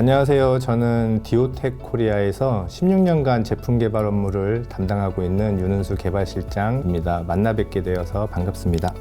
안녕하세요. 저는 디오텍 코리아에서 16년간 제품 개발 업무를 담당하고 있는 윤은수 개발실장입니다. 만나 뵙게 되어서 반갑습니다.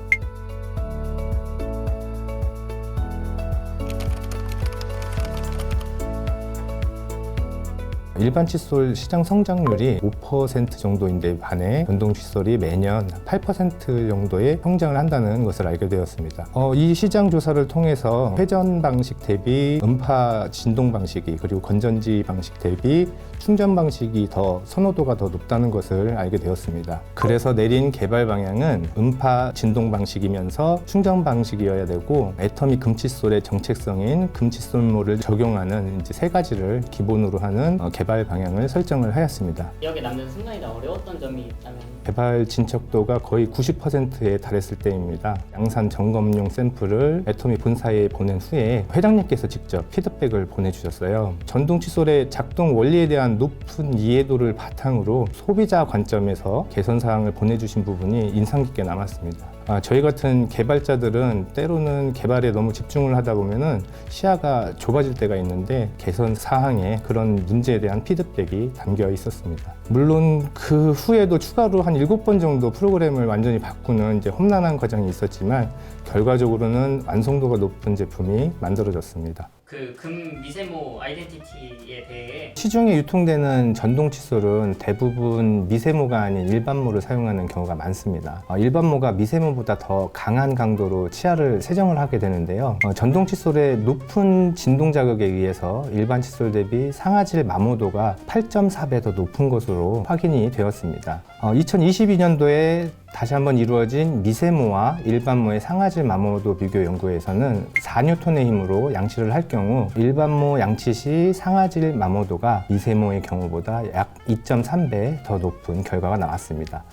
일반 칫솔 시장 성장률이 5% 정도인데 반해 전동 칫솔이 매년 8% 정도의 성장을 한다는 것을 알게 되었습니다. 이 시장 조사를 통해서 회전 방식 대비 음파 진동 방식이, 그리고 건전지 방식 대비 충전 방식이 더 선호도가 더 높다는 것을 알게 되었습니다. 그래서 내린 개발 방향은 음파 진동 방식이면서 충전 방식이어야 되고, 애터미 금칫솔의 정체성인 금칫솔모를 적용하는 이제 세 가지를 기본으로 하는 개발 방향을 설정을 하였습니다. 기억에 남는 순간이나 어려웠던 점이 있다면? 개발 진척도가 거의 90%에 달했을 때입니다. 양산 점검용 샘플을 애터미 본사에 보낸 후에 회장님께서 직접 피드백을 보내주셨어요. 전동 칫솔의 작동 원리에 대한 높은 이해도를 바탕으로 소비자 관점에서 개선 사항을 보내주신 부분이 인상 깊게 남았습니다. 저희 같은 개발자들은 때로는 개발에 너무 집중을 하다 보면은 시야가 좁아질 때가 있는데, 개선 사항에 그런 문제에 대한 피드백이 담겨 있었습니다. 물론 그 후에도 추가로 한 7번 정도 프로그램을 완전히 바꾸는 이제 험난한 과정이 있었지만, 결과적으로는 완성도가 높은 제품이 만들어졌습니다. 그 금 미세모 아이덴티티에 대해 시중에 유통되는 전동 칫솔은 대부분 미세모가 아닌 일반모를 사용하는 경우가 많습니다. 일반모가 미세모보다 더 강한 강도로 치아를 세정을 하게 되는데요. 전동 칫솔의 높은 진동 자극에 의해서 일반 칫솔 대비 상아질 마모도가 8.4배 더 높은 것으로 확인이 되었습니다. 2022년도에 다시 한번 이루어진 미세모와 일반모의 상아질 마모도 비교 연구에서는 4N의 힘으로 양치를 할 경우 일반모 양치 시 상아질 마모도가 미세모의 경우보다 약 2.3배 더 높은 결과가 나왔습니다.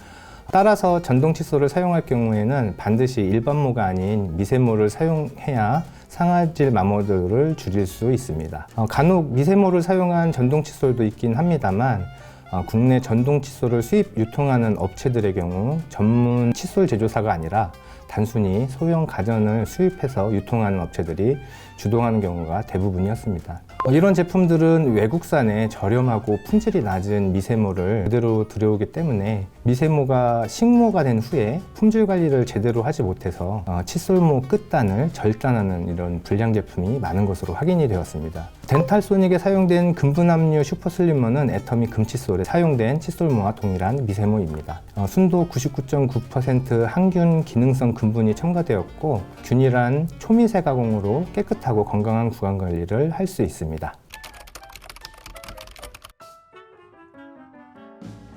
따라서 전동 칫솔을 사용할 경우에는 반드시 일반모가 아닌 미세모를 사용해야 상아질 마모도를 줄일 수 있습니다. 간혹 미세모를 사용한 전동 칫솔도 있긴 합니다만, 국내 전동 칫솔을 수입 유통하는 업체들의 경우 전문 칫솔 제조사가 아니라 단순히 소형 가전을 수입해서 유통하는 업체들이 주동하는 경우가 대부분이었습니다. 이런 제품들은 외국산의 저렴하고 품질이 낮은 미세모를 그대로 들여오기 때문에 미세모가 식모가 된 후에 품질 관리를 제대로 하지 못해서 칫솔모 끝단을 절단하는 이런 불량 제품이 많은 것으로 확인이 되었습니다. 덴탈소닉에 사용된 금분함유 슈퍼슬리머는 애터미 금칫솔에 사용된 칫솔모와 동일한 미세모입니다. 순도 99.9% 항균 기능성 금분이 첨가되었고, 균일한 초미세 가공으로 깨끗하고 건강한 구강 관리를 할 수 있습니다.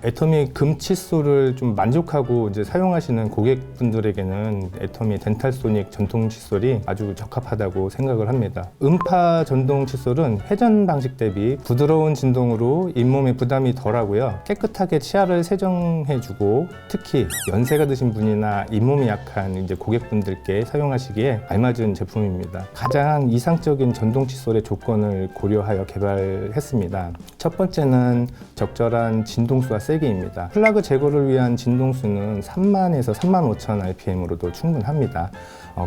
애터미 금 칫솔을 좀 만족하고 이제 사용하시는 고객분들에게는 애터미 덴탈소닉 전동 칫솔이 아주 적합하다고 생각을 합니다. 음파 전동 칫솔은 회전 방식 대비 부드러운 진동으로 잇몸에 부담이 덜하고요. 깨끗하게 치아를 세정해주고, 특히 연세가 드신 분이나 잇몸이 약한 이제 고객분들께 사용하시기에 알맞은 제품입니다. 가장 이상적인 전동 칫솔의 조건을 고려하여 개발했습니다. 첫 번째는 적절한 진동수와 세기입니다. 플라그 제거를 위한 진동수는 3만에서 35,000 rpm으로도 충분합니다.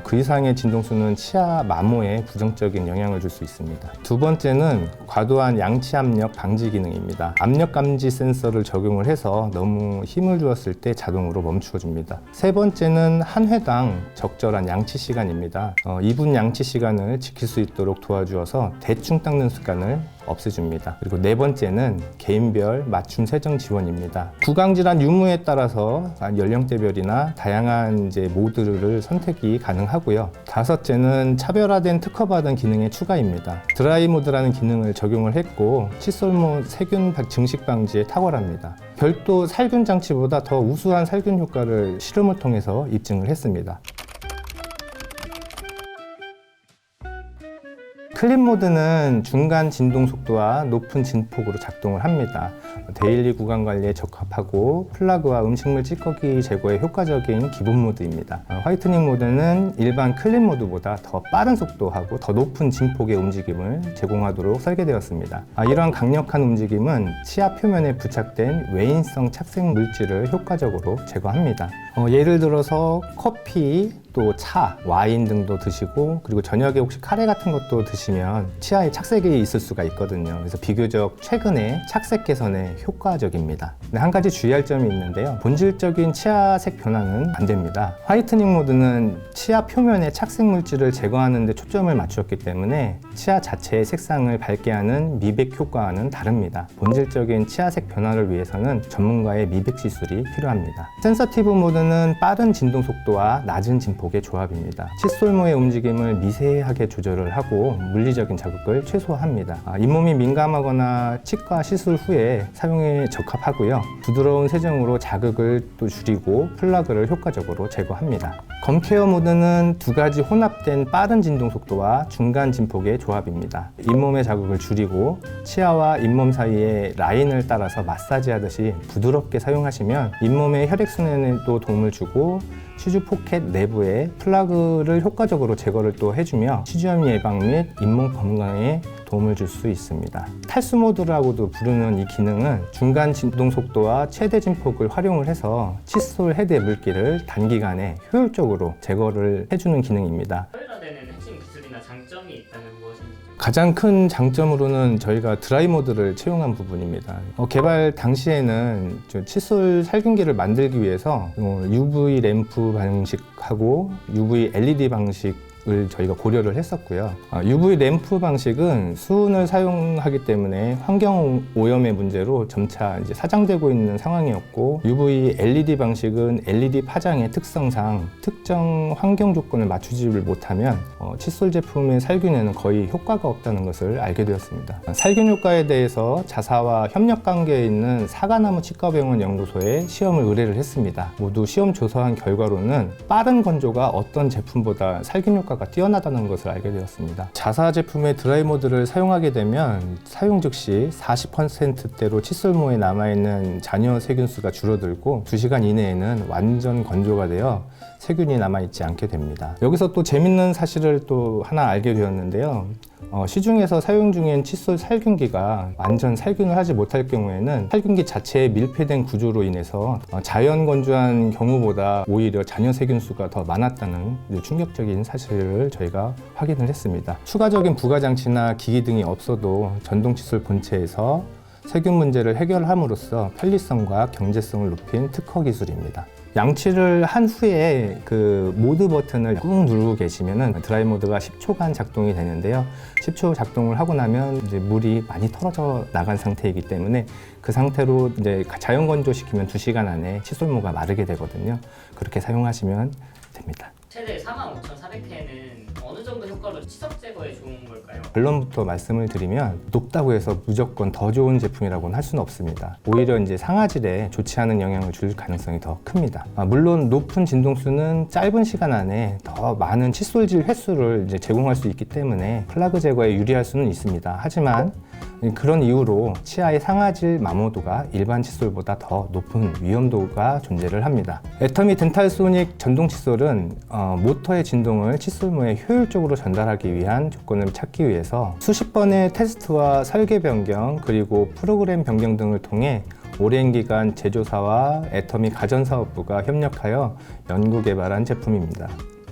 그 이상의 진동수는 치아 마모에 부정적인 영향을 줄 수 있습니다. 두 번째는 과도한 양치 압력 방지 기능입니다. 압력 감지 센서를 적용을 해서 너무 힘을 주었을 때 자동으로 멈추어 줍니다. 세 번째는 한 회당 적절한 양치 시간입니다. 2분 양치 시간을 지킬 수 있도록 도와주어서 대충 닦는 습관을 없애줍니다. 그리고 네 번째는 개인별 맞춤 세정 지원입니다. 구강질환 유무에 따라서 연령대별이나 다양한 이제 모드를 선택이 가능하고요. 다섯째는 차별화된 특허받은 기능의 추가입니다. 드라이 모드라는 기능을 적용을 했고, 칫솔모 세균 증식 방지에 탁월합니다. 별도 살균 장치보다 더 우수한 살균 효과를 실험을 통해서 입증을 했습니다. 클린 모드는 중간 진동 속도와 높은 진폭으로 작동을 합니다. 데일리 구강 관리에 적합하고 플라그와 음식물 찌꺼기 제거에 효과적인 기본 모드입니다. 화이트닝 모드는 일반 클린 모드보다 더 빠른 속도하고 더 높은 진폭의 움직임을 제공하도록 설계되었습니다. 이러한 강력한 움직임은 치아 표면에 부착된 외인성 착색 물질을 효과적으로 제거합니다. 예를 들어서 커피, 또 차, 와인 등도 드시고 그리고 저녁에 혹시 카레 같은 것도 드시면 치아에 착색이 있을 수가 있거든요. 그래서 비교적 최근에 착색 개선에 효과적입니다. 근데 한 가지 주의할 점이 있는데요. 본질적인 치아색 변화는 안 됩니다. 화이트닝 모드는 치아 표면의 착색 물질을 제거하는 데 초점을 맞추었기 때문에 치아 자체의 색상을 밝게 하는 미백 효과와는 다릅니다. 본질적인 치아색 변화를 위해서는 전문가의 미백 시술이 필요합니다. 센서티브 모드는 빠른 진동 속도와 낮은 진폭의 조합입니다. 칫솔모의 움직임을 미세하게 조절을 하고 물리적인 자극을 최소화합니다. 잇몸이 민감하거나 치과 시술 후에 사용에 적합하고요. 부드러운 세정으로 자극을 또 줄이고 플라그를 효과적으로 제거합니다. 검케어 모드는 두 가지 혼합된 빠른 진동 속도와 중간 진폭의 조합입니다. 잇몸의 자극을 줄이고 치아와 잇몸 사이의 라인을 따라서 마사지하듯이 부드럽게 사용하시면 잇몸의 혈액순환에도 도움을 주고 치주 포켓 내부에 플라그를 효과적으로 제거를 또 해주며 치주염 예방 및 잇몸 건강에 도움을 줄 수 있습니다. 탈수 모드라고도 부르는 이 기능은 중간 진동 속도와 최대 진폭을 활용을 해서 칫솔 헤드의 물기를 단기간에 효율적으로 제거를 해주는 기능입니다. 흡혈화되는 핵심 기술이나 장점이 있다면 무엇인지? 가장 큰 장점으로는 저희가 드라이 모드를 채용한 부분입니다. 개발 당시에는 칫솔 살균기를 만들기 위해서 UV 램프 방식하고 UV LED 방식을 저희가 고려를 했었고요. UV 램프 방식은 수은을 사용하기 때문에 환경 오염의 문제로 점차 이제 사장되고 있는 상황이었고, UV LED 방식은 LED 파장의 특성상 특정 환경 조건을 맞추지를 못하면 칫솔 제품의 살균에는 거의 효과가 없다는 것을 알게 되었습니다. 살균 효과에 대해서 자사와 협력 관계에 있는 사과나무 치과병원 연구소에 시험을 의뢰를 했습니다. 모두 시험 조사한 결과로는 빠른 건조가 어떤 제품보다 살균 효과가 뛰어나다는 것을 알게 되었습니다. 자사 제품의 드라이 모드를 사용하게 되면 사용 즉시 40%대로 칫솔모에 남아있는 잔여 세균수가 줄어들고 2시간 이내에는 완전 건조가 되어 세균이 남아있지 않게 됩니다. 여기서 또 재밌는 사실을 또 하나 알게 되었는데요. 시중에서 사용 중인 칫솔 살균기가 완전 살균을 하지 못할 경우에는 살균기 자체의 밀폐된 구조로 인해서 자연 건조한 경우보다 오히려 잔여 세균수가 더 많았다는 충격적인 사실을 저희가 확인을 했습니다. 추가적인 부가장치나 기기 등이 없어도 전동 칫솔 본체에서 세균 문제를 해결함으로써 편리성과 경제성을 높인 특허 기술입니다. 양치를 한 후에 그 모드 버튼을 꾹 누르고 계시면은 드라이 모드가 10초간 작동이 되는데요. 10초 작동을 하고 나면 이제 물이 많이 털어져 나간 상태이기 때문에 그 상태로 이제 자연 건조시키면 2시간 안에 칫솔모가 마르게 되거든요. 그렇게 사용하시면 됩니다. 최대 45,400회는 어느 정도 효과로 치석 제거에 좋은 걸까요? 결론부터 말씀을 드리면 높다고 해서 무조건 더 좋은 제품이라고는 할 수는 없습니다. 오히려 이제 상아질에 좋지 않은 영향을 줄 가능성이 더 큽니다. 물론 높은 진동수는 짧은 시간 안에 더 많은 칫솔질 횟수를 이제 제공할 수 있기 때문에 플라그 제거에 유리할 수는 있습니다. 하지만 그런 이유로 치아의 상아질 마모도가 일반 칫솔보다 더 높은 위험도가 존재를 합니다. 애터미 덴탈소닉 전동 칫솔은 모터의 진동을 칫솔모에 효율적으로 전달하기 위한 조건을 찾기 위해서 수십 번의 테스트와 설계 변경 그리고 프로그램 변경 등을 통해 오랜 기간 제조사와 애터미 가전사업부가 협력하여 연구 개발한 제품입니다.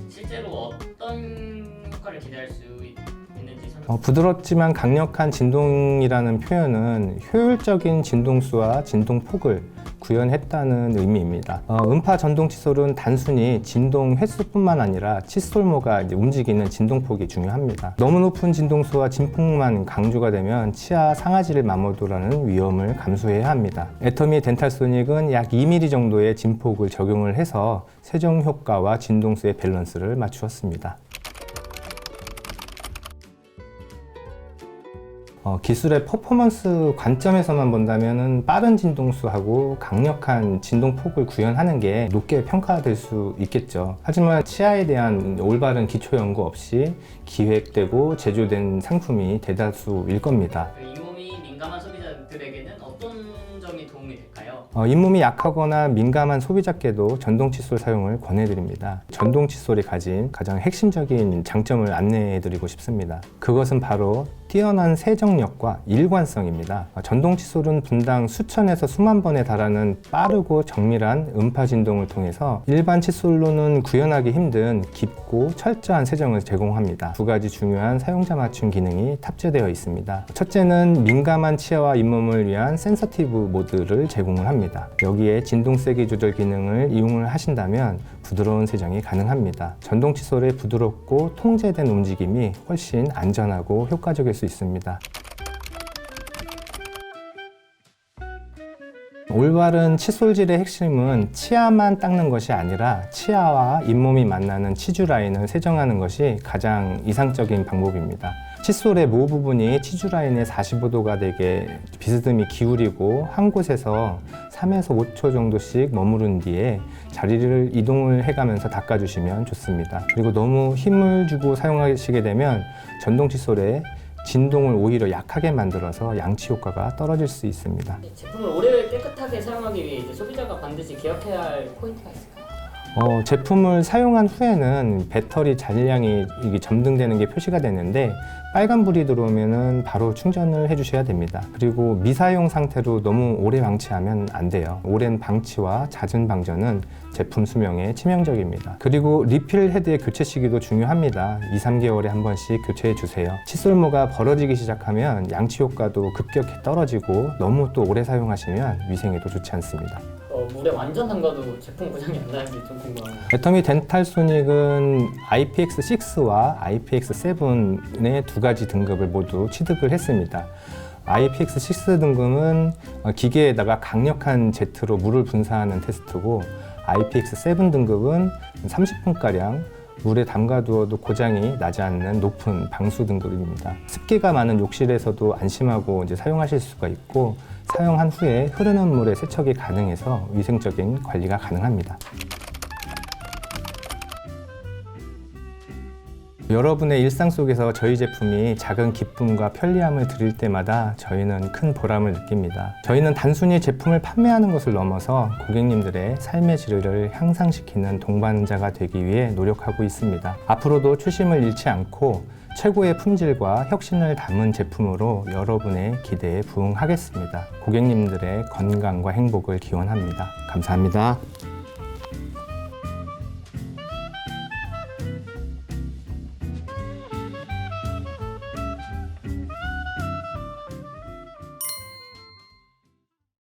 실제로 어떤 효과를 기대할 수 있는지 부드럽지만 강력한 진동이라는 표현은 효율적인 진동수와 진동폭을 구현했다는 의미입니다. 음파 전동 칫솔은 단순히 진동 횟수뿐만 아니라 칫솔모가 움직이는 진동폭이 중요합니다. 너무 높은 진동수와 진폭만 강조가 되면 치아 상아질 마모도라는 위험을 감수해야 합니다. 애터미 덴탈소닉은 약 2mm 정도의 진폭을 적용을 해서 세정 효과와 진동수의 밸런스를 맞추었습니다. 기술의 퍼포먼스 관점에서만 본다면 빠른 진동수하고 강력한 진동폭을 구현하는 게 높게 평가될 수 있겠죠. 하지만 치아에 대한 올바른 기초 연구 없이 기획되고 제조된 상품이 대다수일 겁니다. 잇몸이 민감한 소비자들에게는 어떤 점이 도움이 될까요? 잇몸이 약하거나 민감한 소비자께도 전동 칫솔 사용을 권해드립니다. 전동 칫솔이 가진 가장 핵심적인 장점을 안내해드리고 싶습니다. 그것은 바로 뛰어난 세정력과 일관성입니다. 전동 칫솔은 분당 수천에서 수만 번에 달하는 빠르고 정밀한 음파 진동을 통해서 일반 칫솔로는 구현하기 힘든 깊고 철저한 세정을 제공합니다. 두 가지 중요한 사용자 맞춤 기능이 탑재되어 있습니다. 첫째는 민감한 치아와 잇몸을 위한 센서티브 모드를 제공을 합니다. 여기에 진동 세기 조절 기능을 이용을 하신다면 부드러운 세정이 가능합니다. 전동 칫솔의 부드럽고 통제된 움직임이 훨씬 안전하고 효과적일 수 있습니다. 올바른 칫솔질의 핵심은 치아만 닦는 것이 아니라 치아와 잇몸이 만나는 치주 라인을 세정하는 것이 가장 이상적인 방법입니다. 칫솔의 모 부분이 치주 라인에 45도가 되게 비스듬히 기울이고 한 곳에서 3에서 5초 정도씩 머무른 뒤에 자리를 이동을 해가면서 닦아주시면 좋습니다. 그리고 너무 힘을 주고 사용하시게 되면 전동 칫솔의 진동을 오히려 약하게 만들어서 양치 효과가 떨어질 수 있습니다. 제품을 오래 깨끗하게 사용하기 위해 이제 소비자가 반드시 기억해야 할 포인트가 있을까요? 제품을 사용한 후에는 배터리 잔량이 이게 점등되는 게 표시가 되는데 빨간불이 들어오면은 바로 충전을 해주셔야 됩니다. 그리고 미사용 상태로 너무 오래 방치하면 안 돼요. 오랜 방치와 잦은 방전은 제품 수명에 치명적입니다. 그리고 리필 헤드의 교체 시기도 중요합니다. 2-3개월에 한 번씩 교체해 주세요. 칫솔모가 벌어지기 시작하면 양치 효과도 급격히 떨어지고 너무 또 오래 사용하시면 위생에도 좋지 않습니다. 물에 완전 담가도 제품 고장이 안 나는지 좀 궁금합니다. 애터미 덴탈소닉은 IPX6와 IPX7의 두 가지 등급을 모두 취득을 했습니다. IPX6 등급은 기계에다가 강력한 제트로 물을 분사하는 테스트고 IPX7 등급은 30분가량 물에 담가두어도 고장이 나지 않는 높은 방수 등급입니다. 습기가 많은 욕실에서도 안심하고 이제 사용하실 수가 있고 사용한 후에 흐르는 물에 세척이 가능해서 위생적인 관리가 가능합니다. 여러분의 일상 속에서 저희 제품이 작은 기쁨과 편리함을 드릴 때마다 저희는 큰 보람을 느낍니다. 저희는 단순히 제품을 판매하는 것을 넘어서 고객님들의 삶의 질을 향상시키는 동반자가 되기 위해 노력하고 있습니다. 앞으로도 초심을 잃지 않고 최고의 품질과 혁신을 담은 제품으로 여러분의 기대에 부응하겠습니다. 고객님들의 건강과 행복을 기원합니다. 감사합니다.